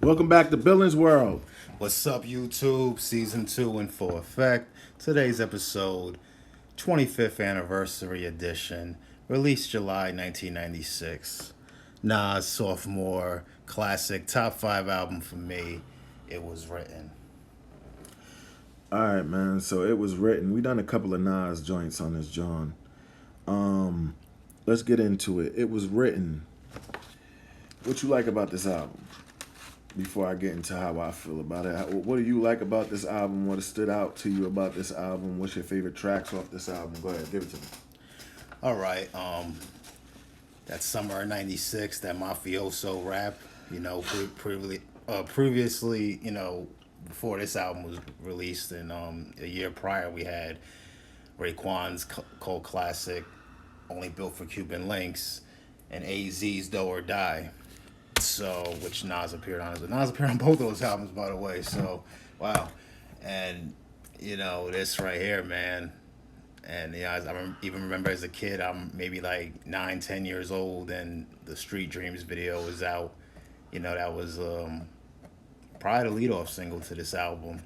Welcome back to Billins World. What's up, YouTube? Season 2 in full effect. Today's episode, 25th anniversary edition, released July 1996. Nas sophomore classic, top 5 album for me. It was written. All right, man. So it was written. We done a couple of Nas joints on this, John. Let's get into it. It was written. What you like about this album? Before I get into how I feel about it, what do you like about this album? What stood out to you about this album? What's your favorite tracks off this album? Go ahead, give it to me. All right, that summer of 96, that mafioso rap, previously, before this album was released, and a year prior, we had Raekwon's cult classic, Only Built for Cuban Links, and AZ's Do or Die. So, which Nas appeared on. Nas appeared on both of those albums, by the way. So, wow. And, this right here, man. And, even remember as a kid, I'm maybe like 9, 10 years old, and the Street Dreams video was out. That was probably the leadoff single to this album.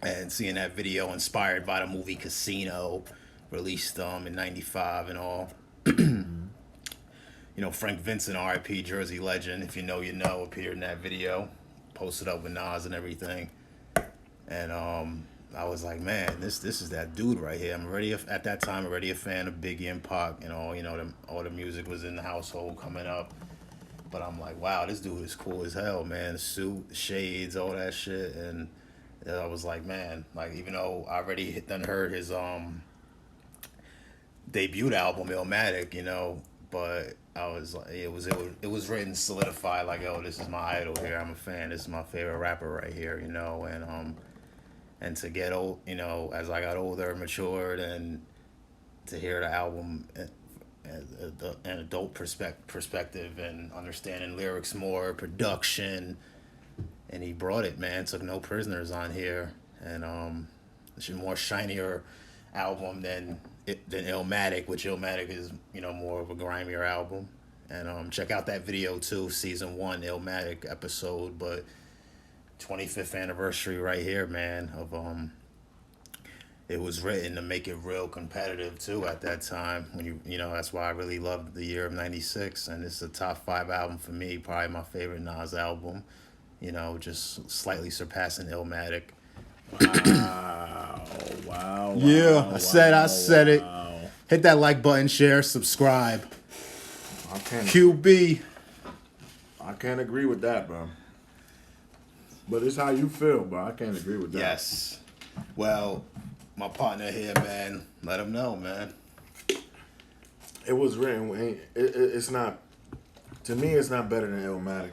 And seeing that video inspired by the movie Casino, released in 95 and all. Frank Vincent, R.I.P. Jersey legend, if you know, appeared in that video, posted up with Nas and everything. And I was like, man, this is that dude right here. I'm already, at that time, already a fan of Biggie and Pac, and all the music was in the household coming up. But I'm like, wow, this dude is cool as hell, man. The suit, the shades, all that shit. And I was like, man, like, even though I already done heard his debut album, Illmatic, but I was like, it was written solidified, like, oh, this is my idol here. I'm a fan. This is my favorite rapper right here, and to get old, as I got older, matured, and to hear the album an adult perspective and understanding lyrics more, production, and he brought it, man. Took no prisoners on here, and it's a more shinier album than Illmatic, which Illmatic is more of a grimier album. And check out that video too, season 1 Illmatic episode. But 25th anniversary right here, man. Of it was written to make it real competitive too at that time. When that's why I really loved the year of '96, and it's a top 5 album for me. Probably my favorite Nas album. Just slightly surpassing Illmatic. Wow, wow, Yeah, wow, I said it. wow. Hit that like button, share, subscribe. I can't, QB. I can't agree with that, bro. But it's how you feel, bro. I can't agree with that. Yes. Well, my partner here, man, let him know, man. It was written. It's not. To me, it's not better than Illmatic.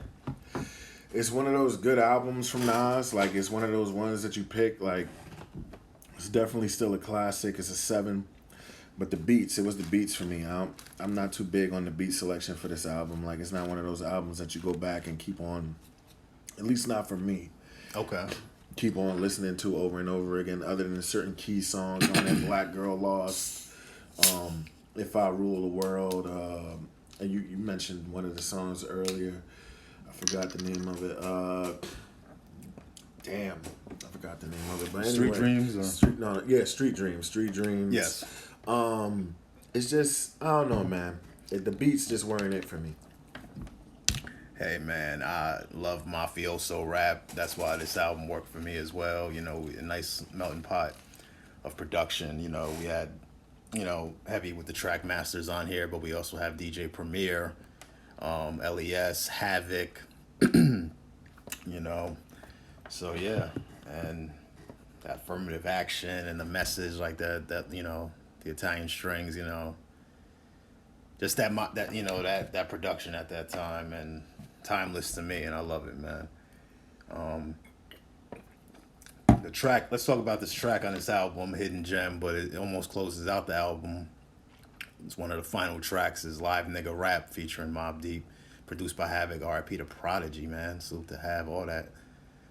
It's one of those good albums from Nas. Like, it's one of those ones that you pick. Like, it's definitely still a classic. It's a 7. But the beats, it was the beats for me. I'm not too big on the beat selection for this album. Like, it's not one of those albums that you go back and keep on. At least not for me. Okay. Keep on listening to over and over again, other than certain key songs on that Black Girl Lost, If I Rule the World, and you mentioned one of the songs earlier. I forgot the name of it. Damn, I forgot the name of it. But anyway, Street Dreams? Or? Street Dreams. Street Dreams. Yes. It's just, I don't know, man. The beats just weren't it for me. Hey, man, I love mafioso rap. That's why this album worked for me as well. A nice melting pot of production. We had, heavy with the track masters on here, but we also have DJ Premier, LES, Havoc, So, yeah, and that affirmative action and the message like that the Italian strings, just that production at that time, and timeless to me, and I love it, man. The track, let's talk about this track on this album, Hidden Gem, but it almost closes out the album. It's one of the final tracks, is Live Nigga Rap featuring Mobb Deep, produced by Havoc, R.I.P. to Prodigy, man. Salute to Have, all that.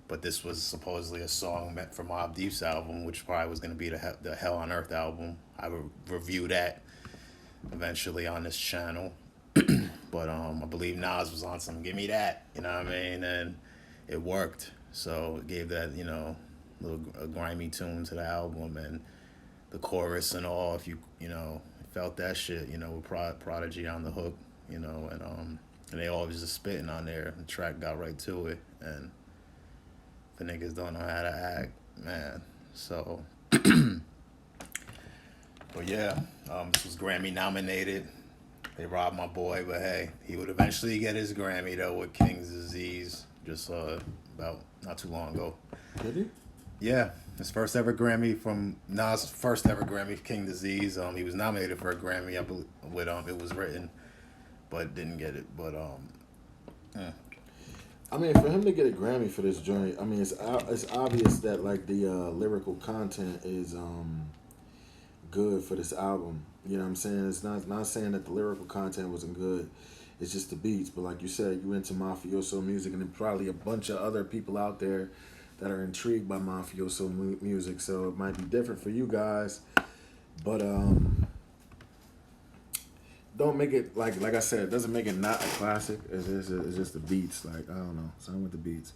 But this was supposedly a song meant for Mobb Deep's album, which probably was going to be the Hell on Earth album. I will review that eventually on this channel. But I believe Nas was on some "Give Me That," you know what I mean? And it worked. So it gave that, you know, little a grimy tune to the album, and the chorus and all. If you know, felt that shit, you know, with Prodigy on the hook, you know, and they always just spitting on there. The track got right to it, and the niggas don't know how to act, man. So, but yeah, this was Grammy nominated. They robbed my boy, but hey, he would eventually get his Grammy though with King's Disease, just about not too long ago. Did he? Yeah, his first ever Grammy from Nas' first ever Grammy, King Disease. He was nominated for a Grammy, I believe, with It Was Written, but didn't get it. But I mean, for him to get a Grammy for this joint, I mean, it's obvious that like the lyrical content is good for this album. You know what I'm saying? It's not saying that the lyrical content wasn't good. It's just the beats. But like you said, you into mafioso music, and there's probably a bunch of other people out there that are intrigued by mafioso music. So it might be different for you guys. But don't make it like I said. It doesn't make it not a classic. It's just the beats. Like I don't know, something with the beats.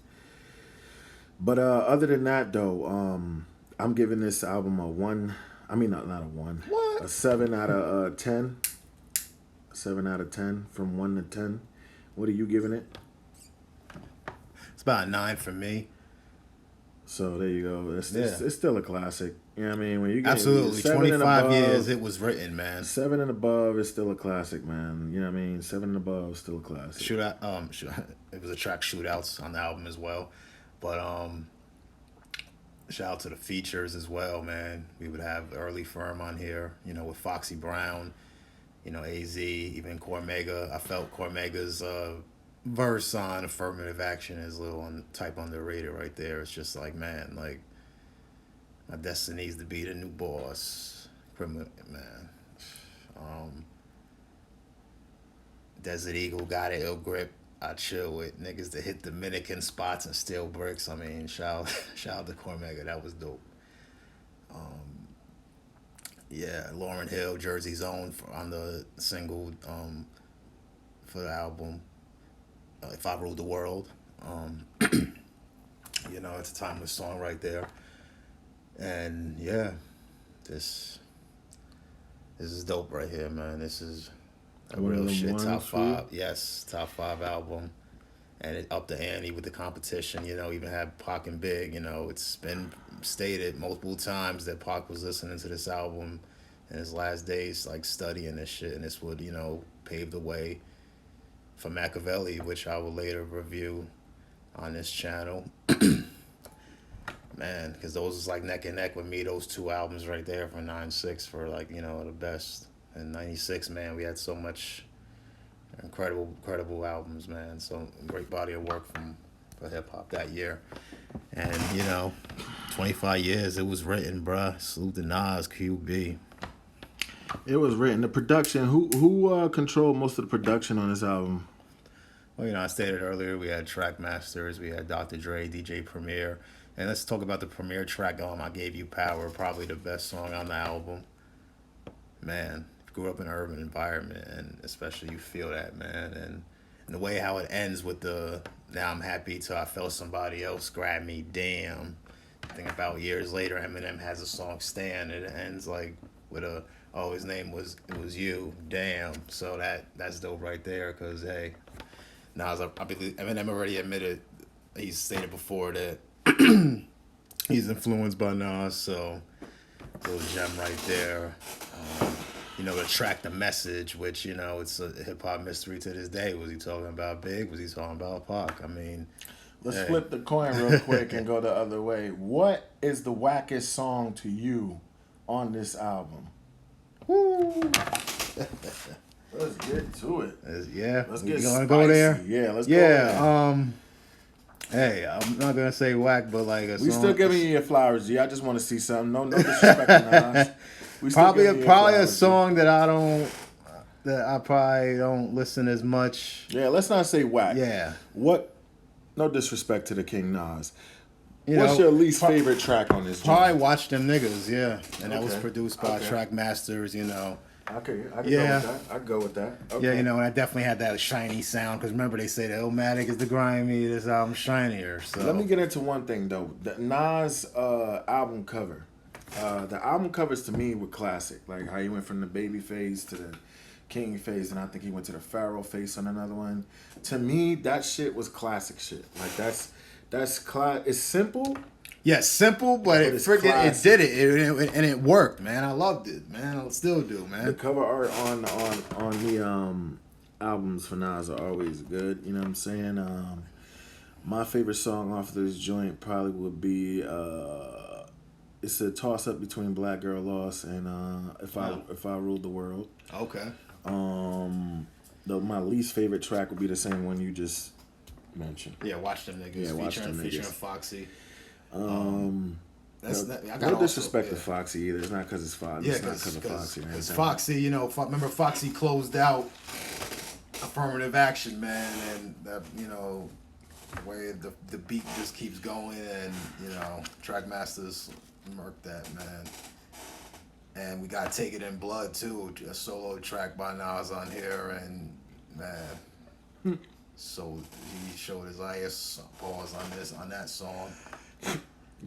But other than that, though, I'm giving this album a 1. I mean, not a 1. What? A 7 out of 10. 7 out of 10 from 1 to 10. What are you giving it? it's about a 9 for me. So there you go. It's still a classic. You know what I mean? When you get Absolutely, 25 years It Was Written, man. 7 and above is still a classic, man. You know what I mean? 7 and above is still a classic. It was a track Shootouts on the album as well, but shout out to the features as well, man. We would have Early Firm on here, you know, with Foxy Brown, you know, AZ, even Cormega. I felt Cormega's verse on Affirmative Action is a little type underrated right there. It's just like, man, like, my destiny's to be the new boss. Man. Desert Eagle got it, ill grip. I chill with niggas that hit Dominican spots and steal bricks. I mean, shout out to Cormega. That was dope. Yeah, Lauryn Hill, Jersey Zone on the single for the album. If I Ruled the World. You know, it's a timeless song right there. And yeah, this is dope right here, man. This is a real shit top 5. Yes, top 5 album. And it upped the ante with the competition, you know, even had Pac and Big, you know. It's been stated multiple times that Pac was listening to this album in his last days, like studying this shit, and this would, you know, pave the way for Machiavelli, which I will later review on this channel. Man, because those was like neck and neck with me, those 2 albums right there for 9-6 for like, you know, the best. In 96, man, we had so much incredible albums, man. So great body of work for hip hop that year. And, you know, 25 years, It Was Written, bruh. Salute to Nas, QB. It Was Written. The production, who controlled most of the production on this album? Well, you know, I stated earlier, we had track masters, we had Dr. Dre, DJ Premier. And let's talk about the Premier track, I Gave You Power, probably the best song on the album. Man, grew up in an urban environment, and especially you feel that, man. And the way how it ends with the, now I'm happy till I felt somebody else grab me, damn. Think about years later, Eminem has a song, Stan, and it ends like with his name was, it was you, damn. So that's dope right there, because, hey, Nas, I believe Eminem already admitted, he's stated before that he's influenced by Nas, so little gem right there. You know, to track the message, which, you know, it's a hip-hop mystery to this day. Was he talking about Big? Was he talking about Pac? I mean, let's flip the coin real quick and go the other way. What is the wackest song to you on this album? Woo! Let's get to it. Let's get gonna go there. Yeah, let's go there. Hey, I'm not gonna say whack, but like we still giving you your flowers, G. I just want to see something. No disrespect to Nas. Probably a song that I probably don't listen as much. Yeah, let's not say whack. Yeah. What? No disrespect to the King Nas. What's your least favorite track on this? Probably Watch Them Niggas. Yeah, and that was produced by Track Masters. You know, I could go Yeah. with that. I could go with that. Okay. Yeah, you know, and I definitely had that shiny sound because remember they say the Illmatic is the grimy, this album shinier. So Let me get into one thing though. The Nas album cover. The album covers to me were classic. Like how he went from the baby phase to the king phase, and I think he went to the pharaoh face on another one. To me, that shit was classic shit. Like that's it's simple. yeah, simple, but it it's freaking it classic. did it, and it worked, man. I loved it, man. I still do, The man. cover art on the albums for Nas are always good. You know what I'm saying? My favorite song off of this joint probably would be it's a toss up between Black Girl Lost and If I Ruled the World. Okay. My least favorite track would be the same one you just mentioned. Yeah, watch them niggas. Yeah, watch them featuring niggas. Foxy. That's I got no also- disrespect to yeah. Foxy either. It's not because it's Foxy. Yeah, it's not because of Foxy. Man. because Foxy, you know, remember Foxy closed out affirmative action, man, and that, you know, where the beat just keeps going, and you know, Trackmasters murked that, man. And we got Take It in Blood too, a solo track by Nas on here, and man, so he showed his IS pause on that song.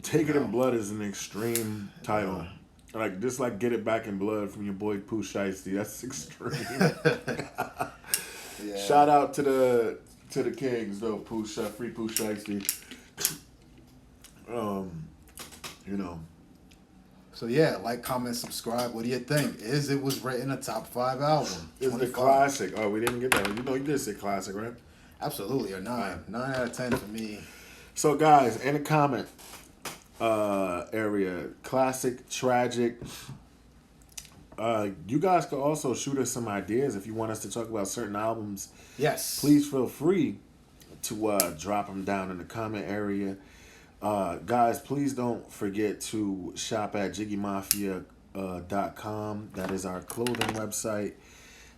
Take It in Blood is an extreme title. Like just like Get It Back in Blood from your boy Pooh Shiesty. That's extreme. Yeah. Shout out to the Kings though, free Pooh Shiesty. You know. So yeah, like, comment, subscribe. What do you think? It was written a top 5 album? It's the 25. classic. Oh, we didn't get that. You know, you did say classic, right? Absolutely, or 9. 9 out of 10 for me. So, guys, in the comment area, classic, tragic. You guys could also shoot us some ideas if you want us to talk about certain albums. Yes. Please feel free to drop them down in the comment area. Guys, please don't forget to shop at jiggymafia.com. That is our clothing website.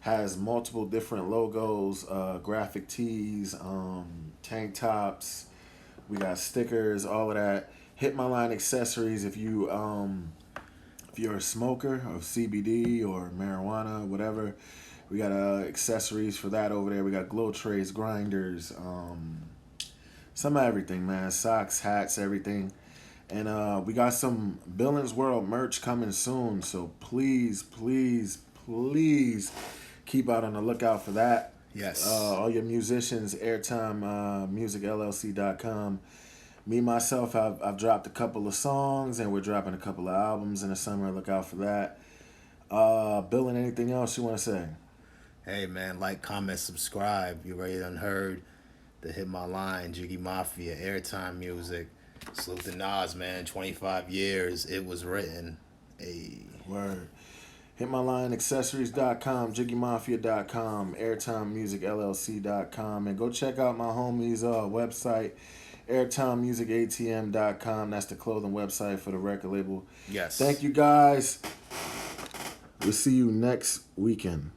Has multiple different logos, graphic tees, tank tops. We got stickers, all of that. Hit My Line accessories if you're a smoker of CBD or marijuana, whatever. We got accessories for that over there. We got glow trays, grinders, some of everything, man. Socks, hats, everything. And we got some Billins World merch coming soon. So please, please, please keep out on the lookout for that. Yes. All your musicians, AIRTIMEMUSICLLC.com. Me, myself, I've dropped a couple of songs, and we're dropping a couple of albums in the summer. Look out for that. Billin, anything else you want to say? Hey, man, like, comment, subscribe. You already done heard the Hit My Line, Jiggy Mafia, Airtime Music. Salute to Nas, man. 25 years. It was written. Hey. Word. Hit My Line, accessories.com, jiggymafia.com, airtimemusicllc.com, and go check out my homies' website, airtimemusicatm.com. That's the clothing website for the record label. Yes. Thank you, guys. We'll see you next weekend.